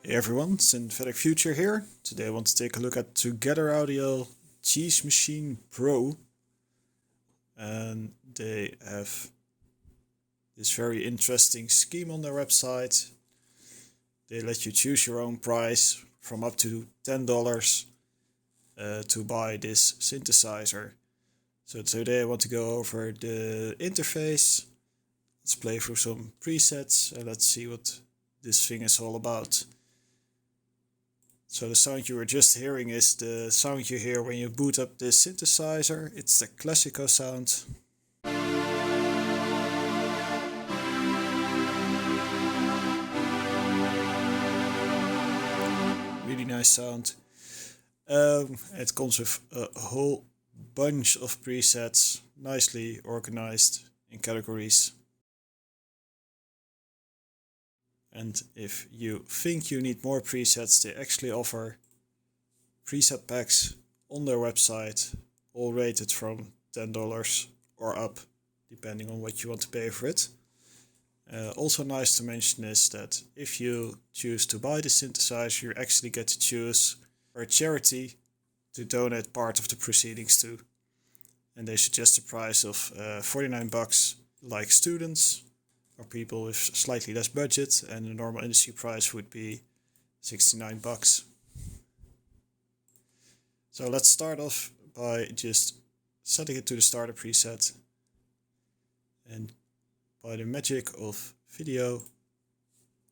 Hey everyone, Synthetic Future here. Today I want to take a look at 2getheraudio Cheeze Machine Pro. And they have this very interesting scheme on their website. They let you choose your own price from up to $10 to buy this synthesizer. So today I want to go over the interface. Let's play through some presets and let's see what this thing is all about. So the sound you were just hearing is the sound you hear when you boot up this synthesizer. It's the Classico sound. Really nice sound. It comes with a whole bunch of presets, nicely organized in categories. And if you think you need more presets, they actually offer preset packs on their website, all rated from $10 or up, depending on what you want to pay for it. Also nice to mention is that if you choose to buy the synthesizer, you actually get to choose a charity to donate part of the proceedings to. And they suggest a price of $49, like students or people with slightly less budget, and the normal industry price would be $69. So let's start off by just setting it to the starter preset. And by the magic of video,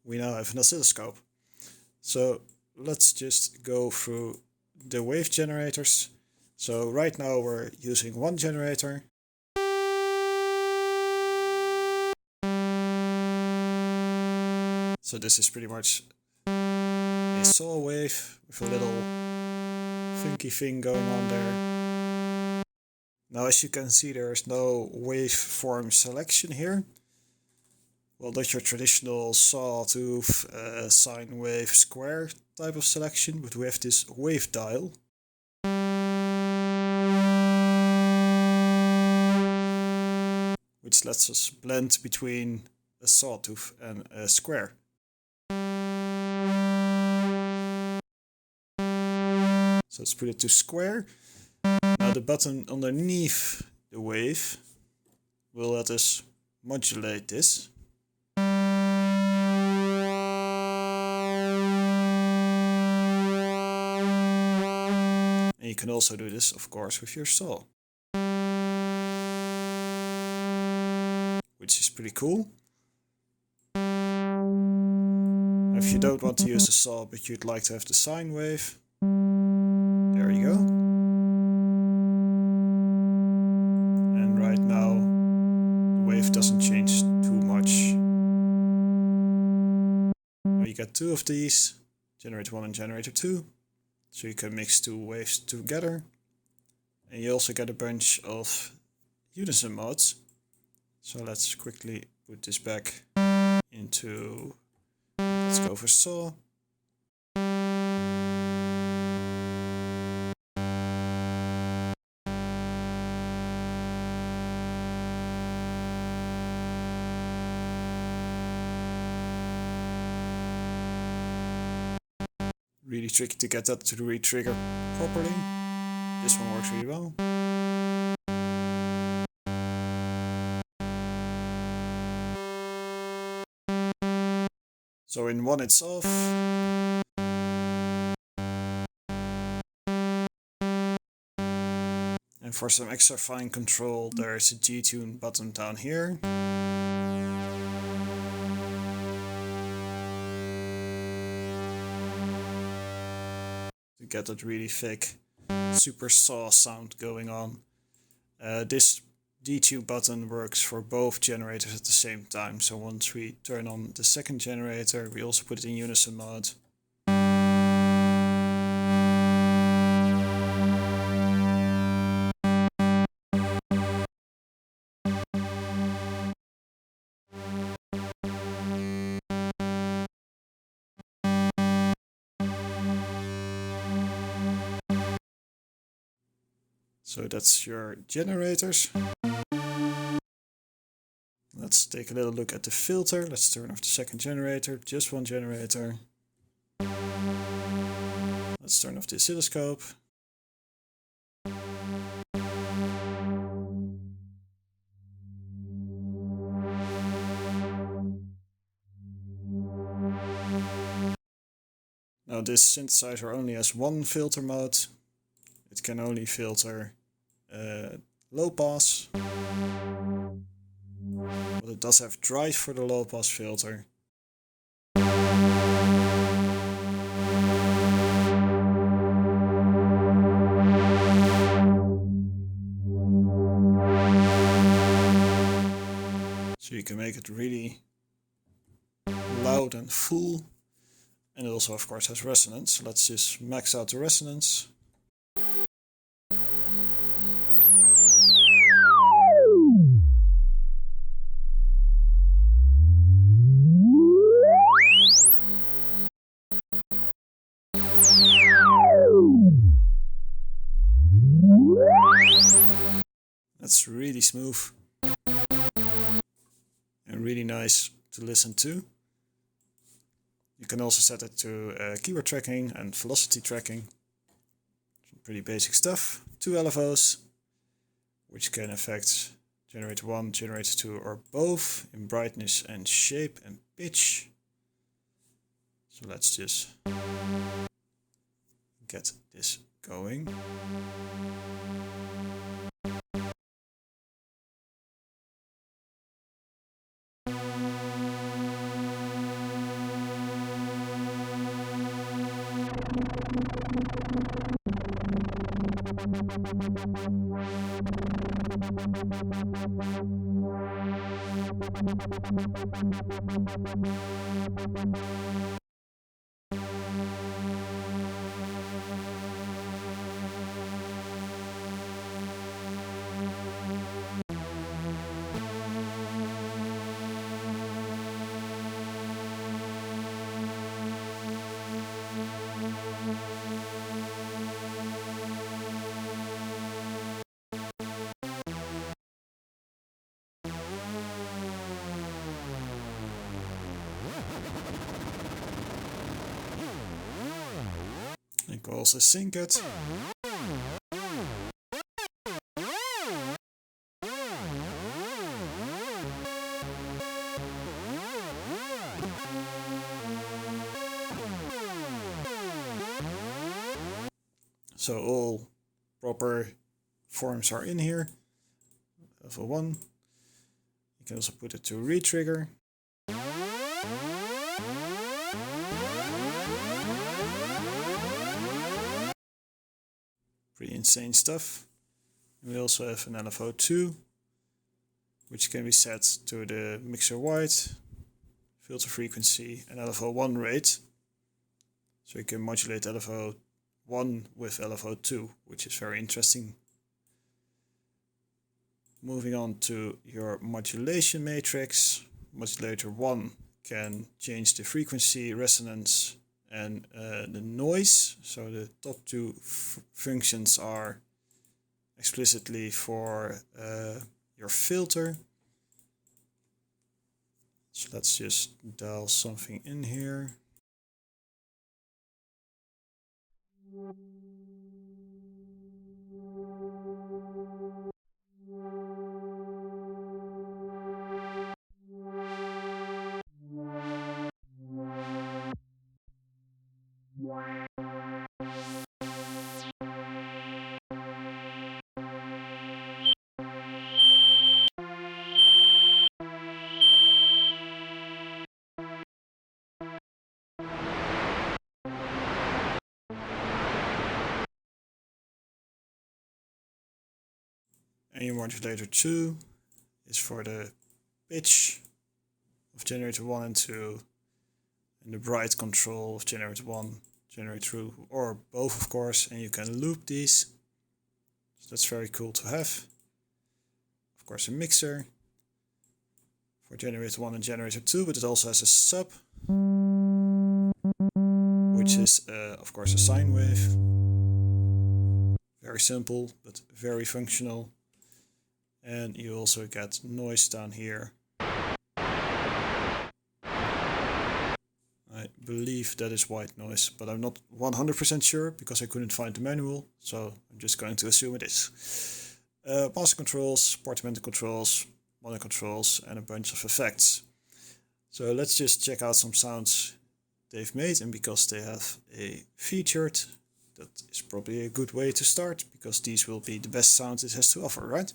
we now have an oscilloscope. So let's just go through the wave generators. So right now we're using one generator. So this is pretty much a saw wave with a little funky thing going on there. Now as you can see, there is no waveform selection here. Well, not your traditional sawtooth, sine wave, square type of selection, but we have this wave dial. Which lets us blend between a sawtooth and a square. So let's put it to square. Now the button underneath the wave will let us modulate this. And you can also do this, of course, with your saw, which is pretty cool. If you don't want to use the saw but you'd like to have the sine wave, there you go. And right now the wave doesn't change too much. Now you get two of these, generator 1 and generator 2, so you can mix two waves together. And you also get a bunch of unison modes. So let's quickly put this back into, let's go for saw. Really tricky to get that to re-trigger properly. This one works really well. So in one it's off. And for some extra fine control, there is a G-tune button down here. To get that really thick super saw sound going on. This D-tune button works for both generators at the same time. So once we turn on the second generator, we also put it in unison mode. So that's your generators. Let's take a little look at the filter. Let's turn off the second generator, just one generator. Let's turn off the oscilloscope. Now this synthesizer only has one filter mode. It can only filter low pass. But it does have drive for the low pass filter. So you can make it really loud and full. And it also of course has resonance. So let's just max out the resonance. That's really smooth and really nice to listen to. You can also set it to keyboard tracking and velocity tracking. Some pretty basic stuff. 2 LFOs, which can affect generator 1, generator 2 or both in brightness and shape and pitch. So let's just get this going. You can also sync it. So all proper forms are in here. Level 1. You can also put it to re-trigger. Pretty insane stuff. And we also have an LFO2, which can be set to the mixer wide, filter frequency and LFO1 rate. So you can modulate LFO1 with LFO2, which is very interesting. Moving on to your modulation matrix. Modulator 1 can change the frequency, resonance and the noise. So the top two functions are explicitly for your filter. So let's just dial something in here. And your modulator 2 is for the pitch of generator 1 and 2, and the bright control of generator 1, generator 2, or both of course, and you can loop these. So that's very cool to have. Of course a mixer for generator 1 and generator 2, but it also has a sub, which is of course a sine wave. Very simple, but very functional. And you also get noise down here. I believe that is white noise, but I'm not 100% sure because I couldn't find the manual, so I'm just going to assume it is. Master controls, portamento controls, mono controls, and a bunch of effects. So let's just check out some sounds they've made, and because they have a featured, that is probably a good way to start, because these will be the best sounds it has to offer, right?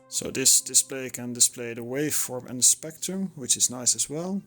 So this display can display the waveform and the spectrum, which is nice as well.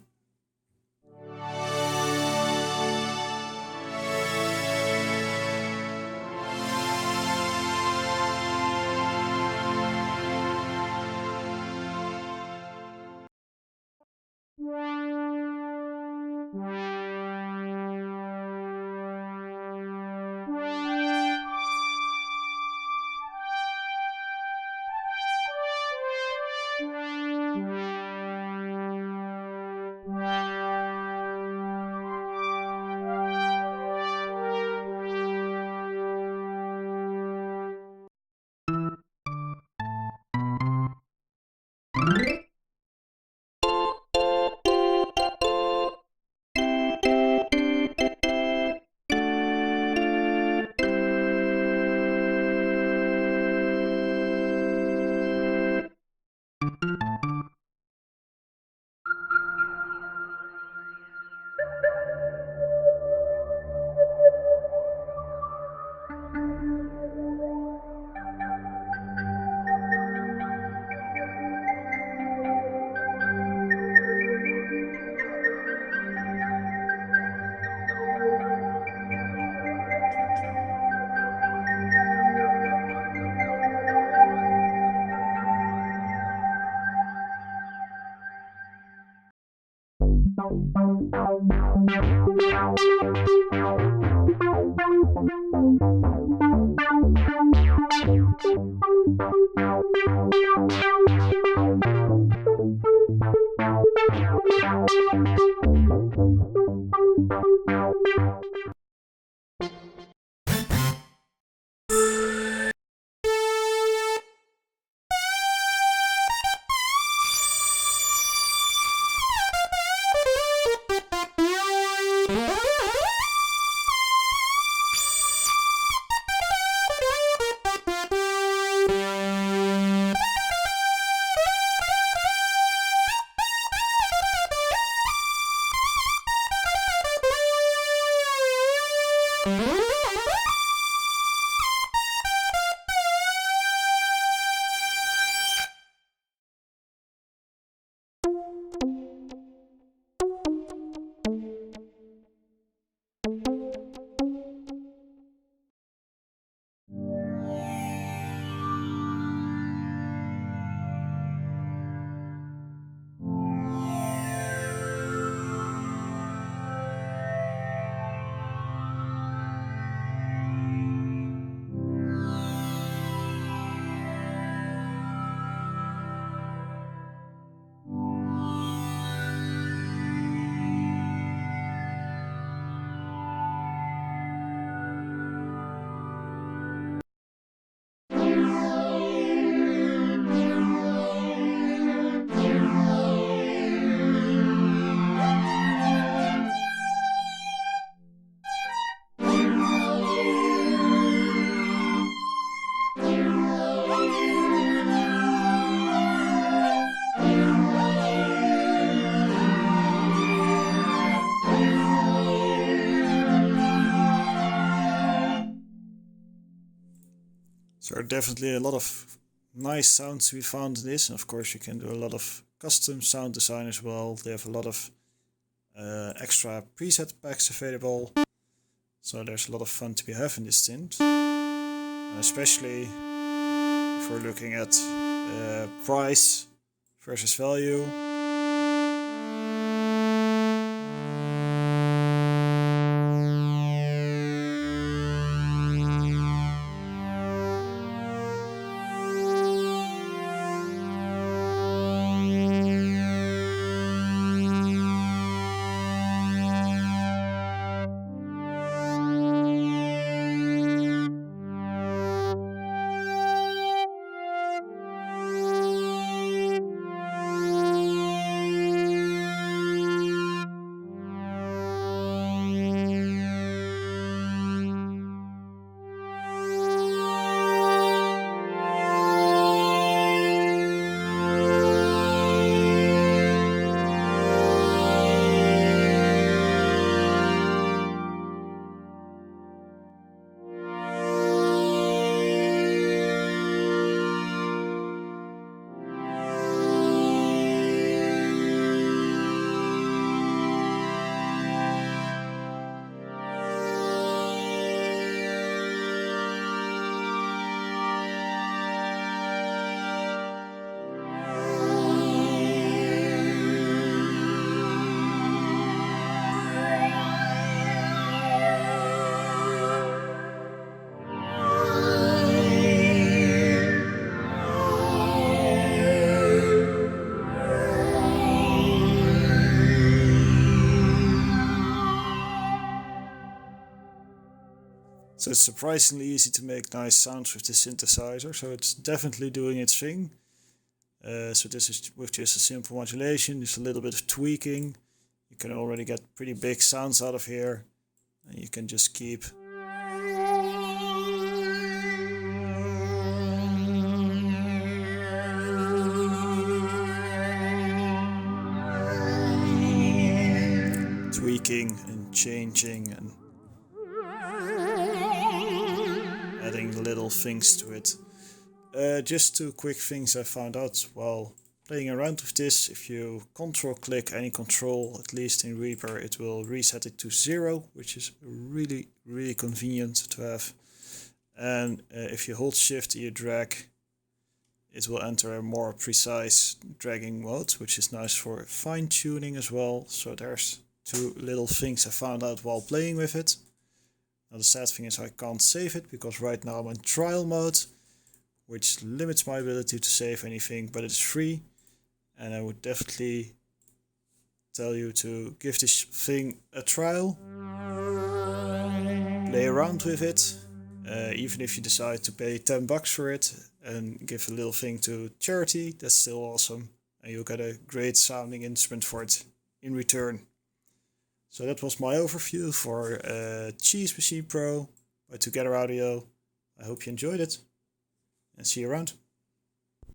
So there are definitely a lot of nice sounds to be found in this, and of course you can do a lot of custom sound design as well. They have a lot of extra preset packs available, so there's a lot of fun to be had in this synth, especially if we're looking at price versus value. So it's surprisingly easy to make nice sounds with this synthesizer, so it's definitely doing its thing. So this is with just a simple modulation, just a little bit of tweaking. You can already get pretty big sounds out of here, and you can just keep tweaking and changing and adding little things to it. Just two quick things I found out while playing around with this. If you control click any control, at least in Reaper, it will reset it to 0, which is really convenient to have. And if you hold shift and you drag, it will enter a more precise dragging mode, which is nice for fine tuning as well. So there's two little things I found out while playing with it. Now the sad thing is I can't save it because right now I'm in trial mode, which limits my ability to save anything, but it's free. And I would definitely tell you to give this thing a trial. Play around with it. Even if you decide to pay $10 for it and give a little thing to charity, that's still awesome. And you'll get a great sounding instrument for it in return. So that was my overview for Cheeze Machine Pro by 2getheraudio. I hope you enjoyed it and see you around.